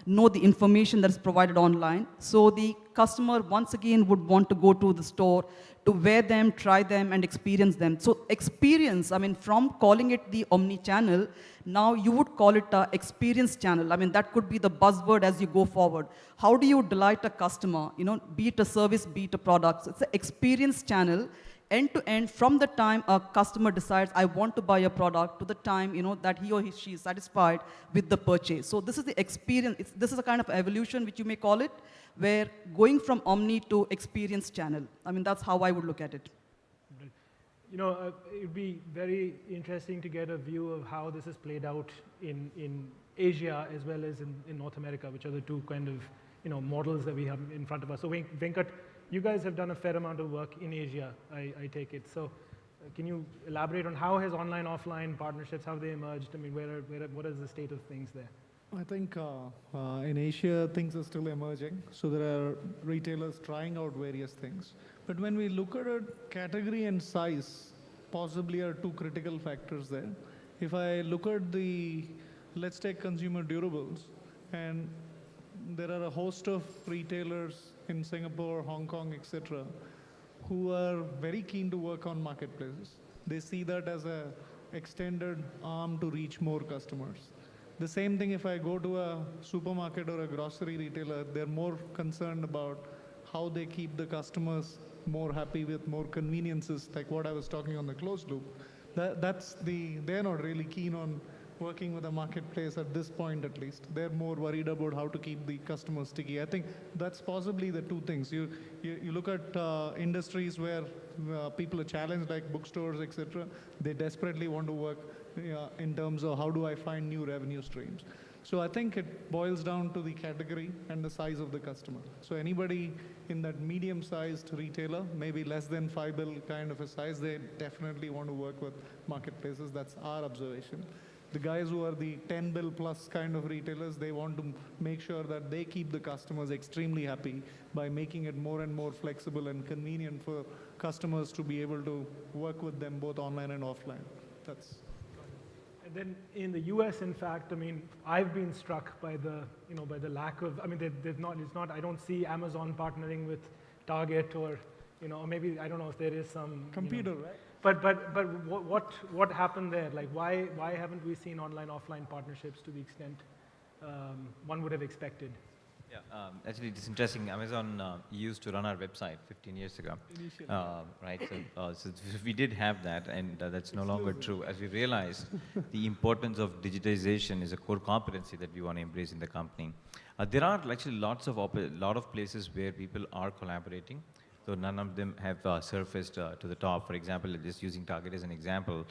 know the information that is provided online. So the customer once again would want to go to the store to wear them, try them, and experience them. So experience, from calling it the omni-channel, now you would call it an experience channel. That could be the buzzword as you go forward. How do you delight a customer? Be it a service, be it a product. So it's an experience channel, end to end, from the time a customer decides, I want to buy a product, to the time that he or she is satisfied with the purchase. So this is the experience. This is a kind of evolution, which you may call it, where going from omni to experience channel. That's how I would look at it. It would be very interesting to get a view of how this is played out in Asia as well as in North America, which are the two kind of models that we have in front of us. So Venkat, you guys have done a fair amount of work in Asia, I take it. So can you elaborate on how has online, offline partnerships, how they emerged? What is the state of things there? I think in Asia, things are still emerging. So there are retailers trying out various things. But when we look at it, category and size possibly are two critical factors there. If I look at let's take consumer durables, and there are a host of retailers in Singapore, Hong Kong, etc., who are very keen to work on marketplaces. They see that as an extended arm to reach more customers. The same thing if I go to a supermarket or a grocery retailer, they're more concerned about how they keep the customers more happy with more conveniences, like what I was talking on the closed loop. They're not really keen on working with a marketplace at this point, at least. They're more worried about how to keep the customers sticky. I think that's possibly the two things. You look at industries where people are challenged, like bookstores, etc. They desperately want to work in terms of how do I find new revenue streams. So I think it boils down to the category and the size of the customer. So anybody in that medium-sized retailer, maybe less than 5 bill kind of a size, they definitely want to work with marketplaces. That's our observation. The guys who are the 10 bill plus kind of retailers, they want to make sure that they keep the customers extremely happy by making it more and more flexible and convenient for customers to be able to work with them both online and offline. That's. And then in the US, in fact, I mean, I've been struck by the, by the lack of, I mean, I don't see Amazon partnering with Target or, or maybe, I don't know if there is some. Computer, right? But what happened there? Like, why haven't we seen online, offline partnerships to the extent one would have expected? Yeah, actually, it's interesting. Amazon used to run our website 15 years ago, right? So we did have that, and that's no longer true. As we realized, the importance of digitization is a core competency that we want to embrace in the company. There are actually lot of places where people are collaborating, though none of them have surfaced to the top. For example, just using Target as an example,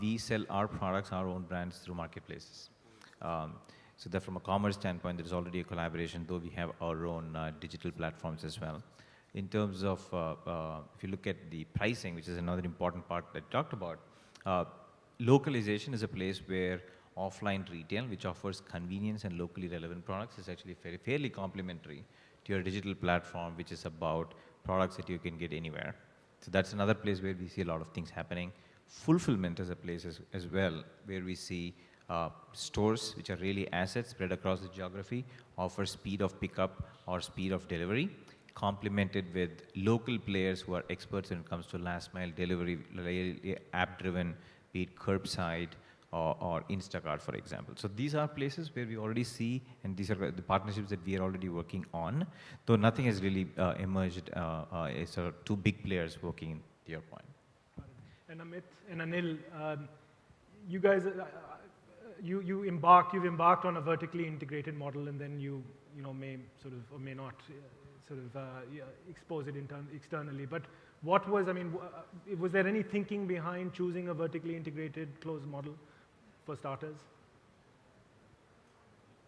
we sell our products, our own brands through marketplaces. So that from a commerce standpoint, there's already a collaboration, though we have our own digital platforms as well. In terms of, if you look at the pricing, which is another important part that I talked about, localization is a place where offline retail, which offers convenience and locally relevant products, is actually fairly complementary to your digital platform, which is about products that you can get anywhere. So that's another place where we see a lot of things happening. Fulfillment is a place as well, where we see stores, which are really assets spread across the geography, offer speed of pickup or speed of delivery, complemented with local players who are experts when it comes to last mile delivery, really app-driven, be it curbside or Instacart, for example. So these are places where we already see, and these are the partnerships that we are already working on, though nothing has really emerged as sort of two big players working, to your point. And Amit and Anil, you guys, you've embarked on a vertically integrated model, and then you may sort of or may not expose it externally. But what was, was there any thinking behind choosing a vertically integrated closed model for starters?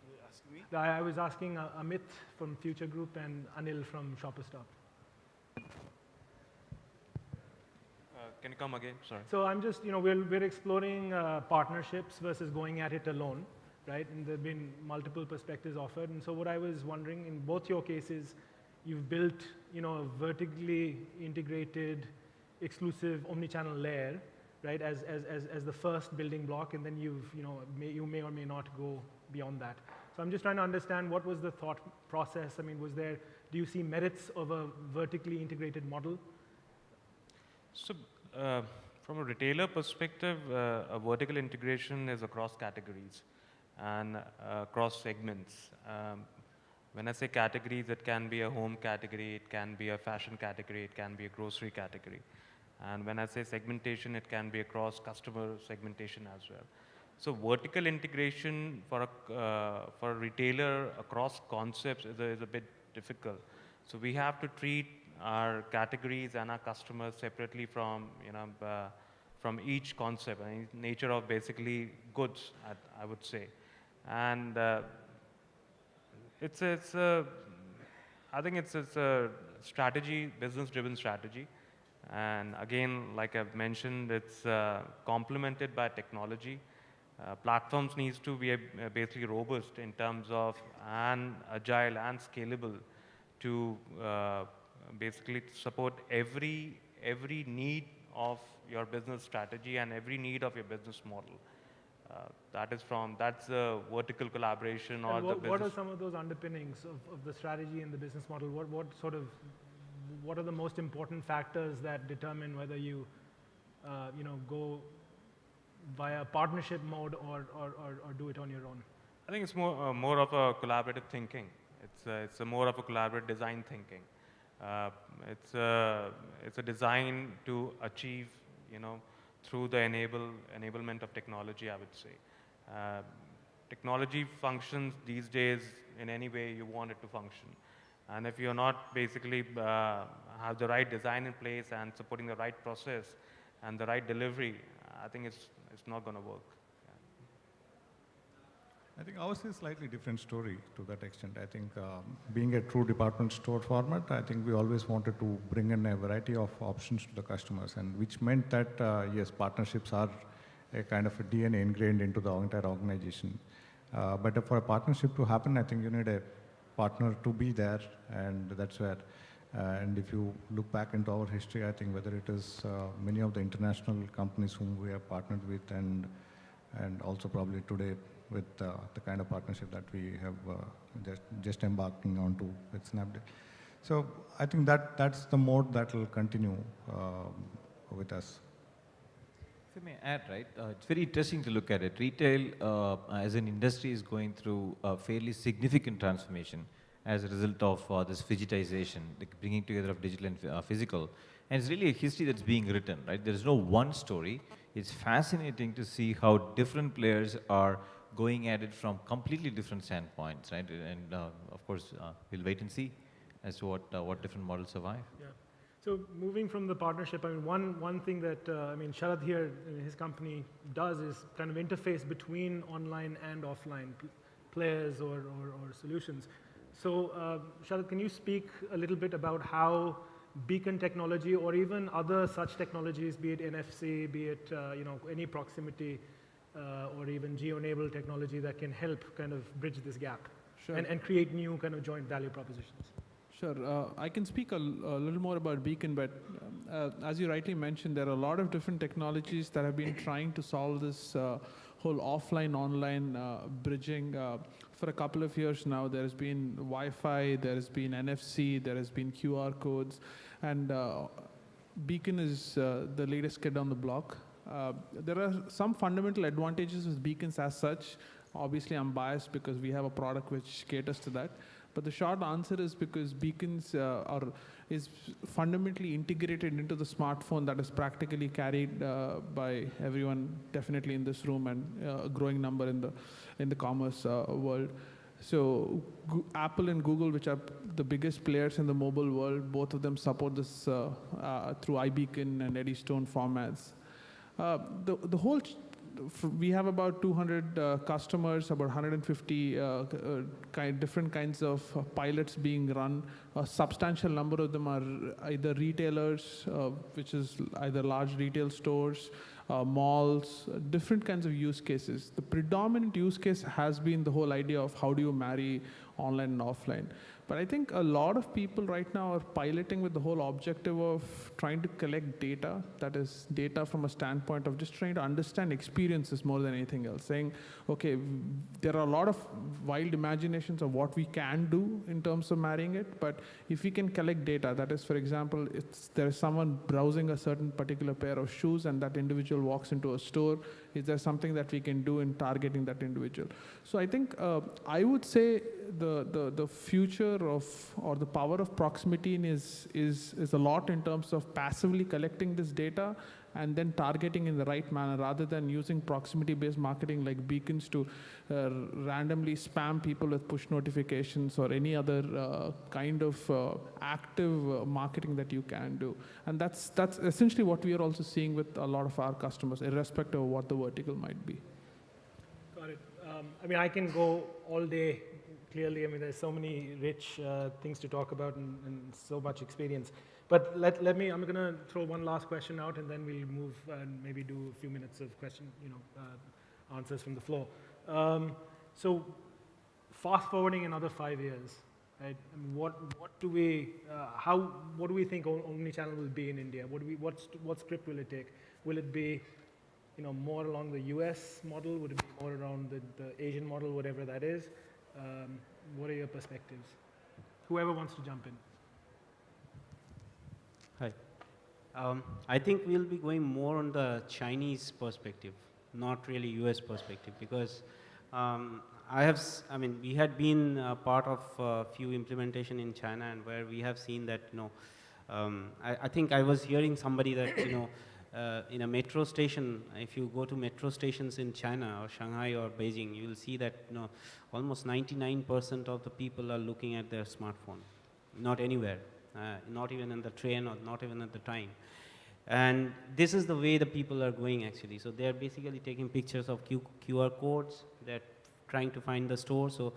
You're asking me? I was asking Amit from Future Group and Anil from ShopperStop. Can you come again? Sorry. So I'm just, we're exploring partnerships versus going at it alone, right? And there have been multiple perspectives offered. And so what I was wondering, in both your cases, you've built, a vertically integrated, exclusive omnichannel layer, right, as the first building block, and then you may or may not go beyond that. So I'm just trying to understand what was the thought process. Do you see merits of a vertically integrated model? So, from a retailer perspective, a vertical integration is across categories and across segments. When I say categories, it can be a home category, it can be a fashion category, it can be a grocery category. And when I say segmentation, it can be across customer segmentation as well. So vertical integration for a retailer across concepts is a bit difficult. So we have to treat our categories and our customers separately from from each concept, nature of basically goods, I would say. And I think it's a strategy, business-driven strategy. And again, like I've mentioned, it's complemented by technology. Platforms needs to be basically robust in terms of and agile and scalable to basically support every need of your business strategy and every need of your business model. That's the vertical collaboration or the business. What are some of those underpinnings of the strategy and the business model? What are the most important factors that determine whether you go via partnership mode or do it on your own? I think it's more of a collaborative thinking. It's more of a collaborative design thinking. It's a design to achieve, through the enablement of technology, I would say. Technology functions these days in any way you want it to function. And if you're not basically have the right design in place and supporting the right process and the right delivery, I think it's not going to work. I think ours is slightly different story to that extent. I think being a true department store format, I think we always wanted to bring in a variety of options to the customers, and which meant that, yes, partnerships are a kind of a DNA ingrained into the entire organization. But for a partnership to happen, I think you need a partner to be there, and that's where. And if you look back into our history, I think whether it is many of the international companies whom we have partnered with, and also probably today with the kind of partnership that we have just embarking onto with Snapdeal. So I think that's the mode that will continue with us. If I may add, right, it's very interesting to look at it. Retail as an industry is going through a fairly significant transformation as a result of this digitization, the bringing together of digital and physical. And it's really a history that's being written, right? There is no one story. It's fascinating to see how different players are going at it from completely different standpoints, right? And of course, we'll wait and see as to what different models survive. Yeah. So moving from the partnership, I mean, one thing that Sharad here, his company does is kind of interface between online and offline players or solutions. So Sharad, can you speak a little bit about how beacon technology or even other such technologies, be it NFC, be it any proximity or even geo-enabled technology that can help kind of bridge this gap and create new kind of joint value propositions? Sure. I can speak a little more about Beacon, but as you rightly mentioned, there are a lot of different technologies that have been trying to solve this whole offline-online bridging. For a couple of years now, there has been Wi-Fi, there has been NFC, there has been QR codes, and Beacon is the latest kid on the block. There are some fundamental advantages with beacons as such. Obviously, I'm biased because we have a product which caters to that. But the short answer is because beacons is fundamentally integrated into the smartphone that is practically carried by everyone, definitely in this room, and a growing number in the commerce world. So Apple and Google, which are the biggest players in the mobile world, both of them support this through iBeacon and Eddystone formats. The whole we have about 200 customers, about 150 different kinds of pilots being run. A substantial number of them are either retailers, which is either large retail stores, malls, different kinds of use cases. The predominant use case has been the whole idea of how do you marry online and offline. But I think a lot of people right now are piloting with the whole objective of trying to collect data, that is data from a standpoint of just trying to understand experiences more than anything else, saying, okay, there are a lot of wild imaginations of what we can do in terms of marrying it, but if we can collect data, that is, for example, there is someone browsing a certain particular pair of shoes and that individual walks into a store, is there something that we can do in targeting that individual? So I think I would say the future of, or the power of proximity is a lot in terms of passively collecting this data and then targeting in the right manner, rather than using proximity-based marketing like beacons to randomly spam people with push notifications or any other kind of active marketing that you can do. And that's essentially what we are also seeing with a lot of our customers, irrespective of what the vertical might be. Got it. I mean, I can go all day. Clearly, I mean, there's so many rich things to talk about and so much experience. But let me, I'm going to throw one last question out, and then we'll move and maybe do a few minutes of question, answers from the floor. So fast forwarding another 5 years, right? I mean, what do we think Omnichannel will be in India? What script will it take? Will it be more along the US model? Would it be more around the Asian model, whatever that is? What are your perspectives? Whoever wants to jump in. Hi. I think we'll be going more on the Chinese perspective, not really US perspective, because we had been part of a few implementation in China, and where we have seen that, I think I was hearing somebody that, in a metro station, if you go to metro stations in China or Shanghai or Beijing, you will see that almost 99% of the people are looking at their smartphone, not anywhere, not even in the train or not even at the time. And this is the way the people are going actually. So they are basically taking pictures of QR codes, they're trying to find the store. So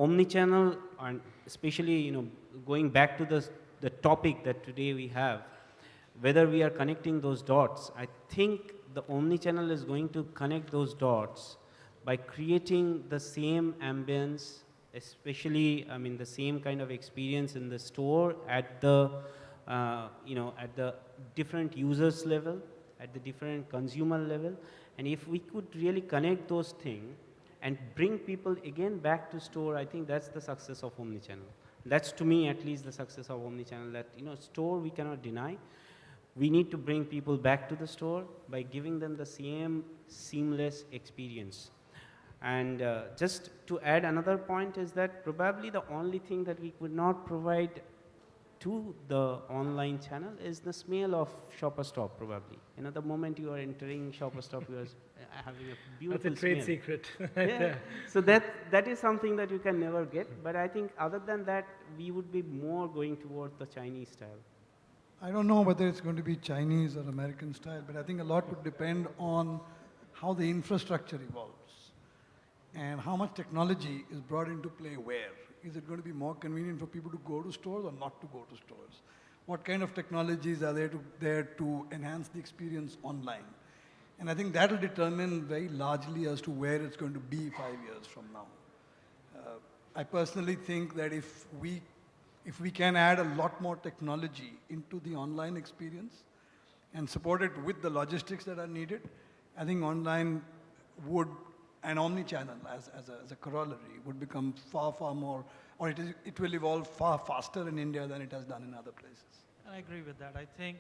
omnichannel, and especially going back to the topic that today we have, whether we are connecting those dots, I think the omnichannel is going to connect those dots by creating the same ambience, especially, I mean, the same kind of experience in the store at the, at the different users level, at the different consumer level. And if we could really connect those things and bring people again back to store, I think that's the success of omnichannel. That's, to me at least, the success of omnichannel, that, store we cannot deny. We need to bring people back to the store by giving them the same seamless experience. And just to add another point is that probably the only thing that we could not provide to the online channel is the smell of Shopper Stop, probably. The moment you are entering Shopper Stop, you are having a beautiful That's a trade smell. secret. Yeah. So that is something that you can never get. But I think other than that, we would be more going towards the Chinese style. I don't know whether it's going to be Chinese or American style, but I think a lot would depend on how the infrastructure evolves and how much technology is brought into play where. Is it going to be more convenient for people to go to stores or not to go to stores? What kind of technologies are there to enhance the experience online? And I think that will determine very largely as to where it's going to be 5 years from now. I personally think that if we can add a lot more technology into the online experience and support it with the logistics that are needed, I think online would, and omnichannel as a corollary, would become far, far more, or it will evolve far faster in India than it has done in other places. And I agree with that. I think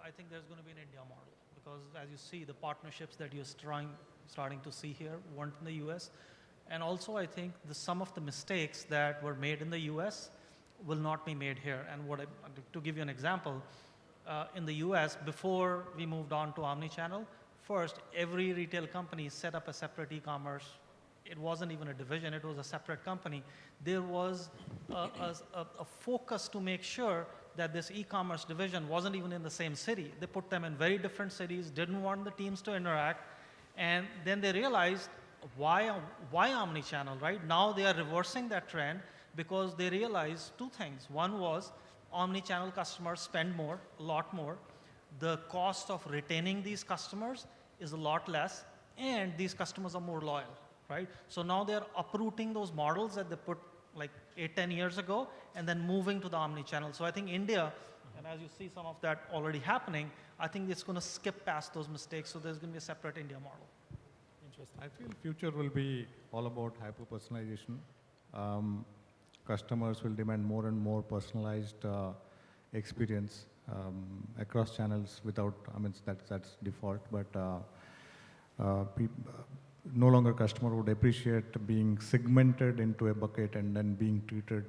I think there's going to be an India model, because as you see, the partnerships that you're starting to see here weren't in the US. And also I think some of the mistakes that were made in the US will not be made here. And to give you an example, in the US, before we moved on to omnichannel, first, every retail company set up a separate e-commerce. It wasn't even a division, it was a separate company. There was a focus to make sure that this e-commerce division wasn't even in the same city. They put them in very different cities, didn't want the teams to interact, and then they realized why omnichannel, right? Now they are reversing that trend because they realized two things. One was omnichannel customers spend more, a lot more. The cost of retaining these customers is a lot less, and these customers are more loyal, right? So now they're uprooting those models that they put like 8-10 years ago and then moving to the omnichannel. So I think India, and as you see some of that already happening, I think it's going to skip past those mistakes, so there's going to be a separate India model. Interesting. I feel future will be all about hyper-personalization. Customers will demand more and more personalized experience across channels without, that's default, but no longer customer would appreciate being segmented into a bucket and then being treated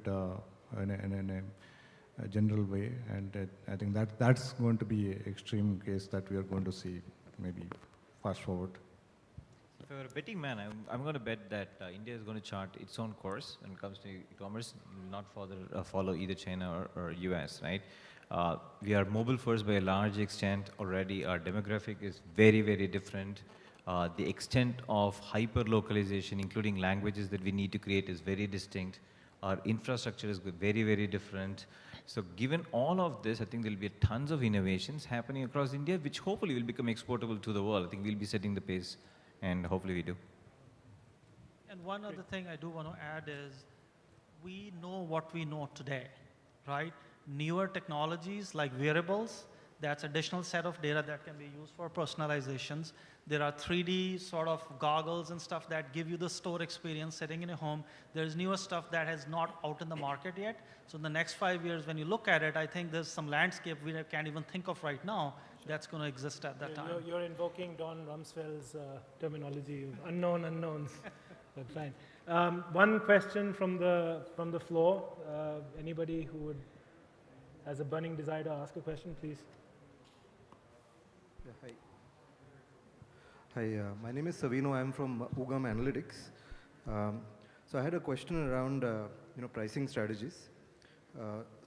in a general way. And I think that's going to be an extreme case that we are going to see maybe fast forward. If I were a betting man, I'm going to bet that India is going to chart its own course when it comes to e-commerce, not follow either China or US, right? We are mobile first by a large extent already. Our demographic is very, very different. The extent of hyper-localization, including languages that we need to create, is very distinct. Our infrastructure is very, very different. So given all of this, I think there will be tons of innovations happening across India, which hopefully will become exportable to the world. I think we'll be setting the pace, and hopefully we do. And one other thing I do want to add is, we know what we know today, right? Newer technologies like wearables, that's additional set of data that can be used for personalizations. There are 3D sort of goggles and stuff that give you the store experience sitting in a home. There's newer stuff that is not out in the market yet. So in the next 5 years, when you look at it, I think there's some landscape we can't even think of right now that's going to exist at that time. You're invoking Don Rumsfeld's terminology, unknown unknowns. But fine. One question from the floor. Anybody who has a burning desire to ask a question, please. Yeah, hi, my name is Savino. I'm from Ugam Analytics. So I had a question around pricing strategies.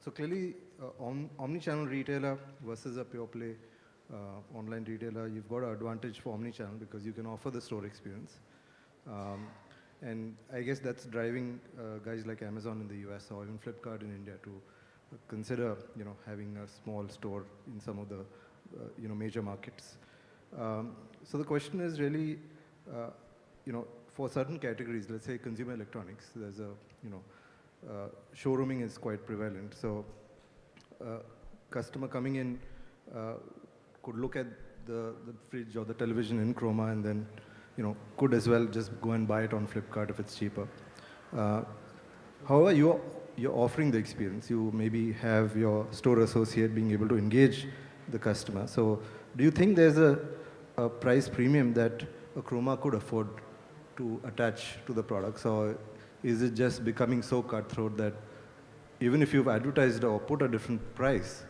So clearly, omnichannel retailer versus a pure play online retailer, you've got an advantage for omnichannel because you can offer the store experience. And I guess that's driving guys like Amazon in the US or even Flipkart in India to consider, having a small store in some of the, major markets. So the question is really, for certain categories, let's say consumer electronics, there's a, showrooming is quite prevalent. So customer coming in could look at the fridge or the television in Chroma and then, could as well just go and buy it on Flipkart if it's cheaper. However, you're offering the experience. You maybe have your store associate being able to engage the customer. So do you think there's a price premium that a Chroma could afford to attach to the products, or is it just becoming so cutthroat that even if you've advertised or put a different price,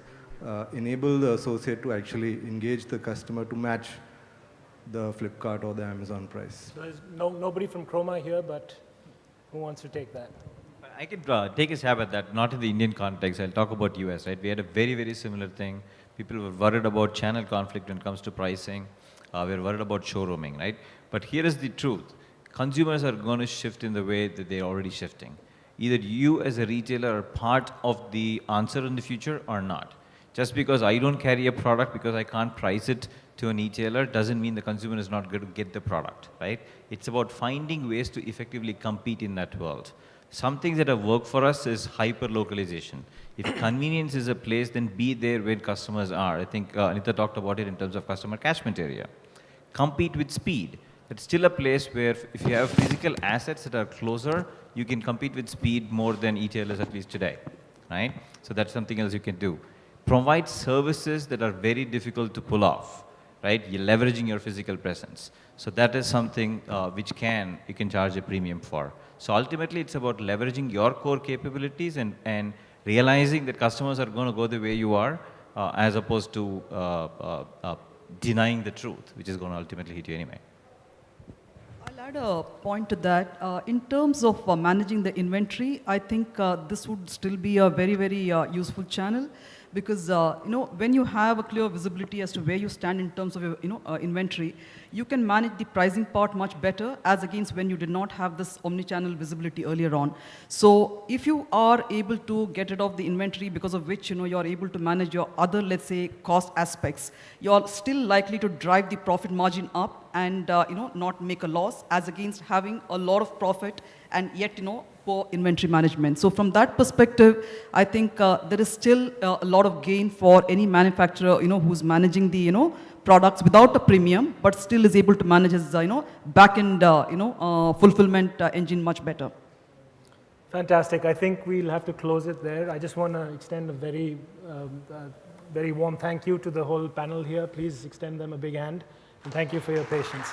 enable the associate to actually engage the customer to match the Flipkart or the Amazon price? So there's nobody from Chroma here, but who wants to take that? I could take a stab at that, not in the Indian context. I'll talk about US, right? We had a very, very similar thing. People were worried about channel conflict when it comes to pricing. We're worried about showrooming, right? But here is the truth. Consumers are going to shift in the way that they're already shifting. Either you as a retailer are part of the answer in the future or not. Just because I don't carry a product because I can't price it to an e-tailer doesn't mean the consumer is not going to get the product, right? It's about finding ways to effectively compete in that world. Some things that have worked for us is hyper-localization. If convenience is a place, then be there where customers are. I think Anita talked about it in terms of customer catchment area. Compete with speed. It's still a place where if you have physical assets that are closer, you can compete with speed more than e-tailers at least today, right? So that's something else you can do. Provide services that are very difficult to pull off, right? You're leveraging your physical presence. So that is something which you can charge a premium for. So ultimately, it's about leveraging your core capabilities and realizing that customers are going to go the way you are, as opposed to denying the truth, which is going to ultimately hit you anyway. I'll add a point to that. In terms of managing the inventory, I think this would still be a very, very useful channel, because when you have a clear visibility as to where you stand in terms of your inventory, you can manage the pricing part much better as against when you did not have this omni-channel visibility earlier on. So if you are able to get rid of the inventory, because of which you are able to manage your other, let's say, cost aspects, you're still likely to drive the profit margin up and not make a loss, as against having a lot of profit and yet poor inventory management. So from that perspective, I think there is still a lot of gain for any manufacturer who's managing the products without a premium, but still is able to manage his back-end fulfillment engine much better. Fantastic. I think we'll have to close it there. I just want to extend a very, very warm thank you to the whole panel here. Please extend them a big hand, and thank you for your patience.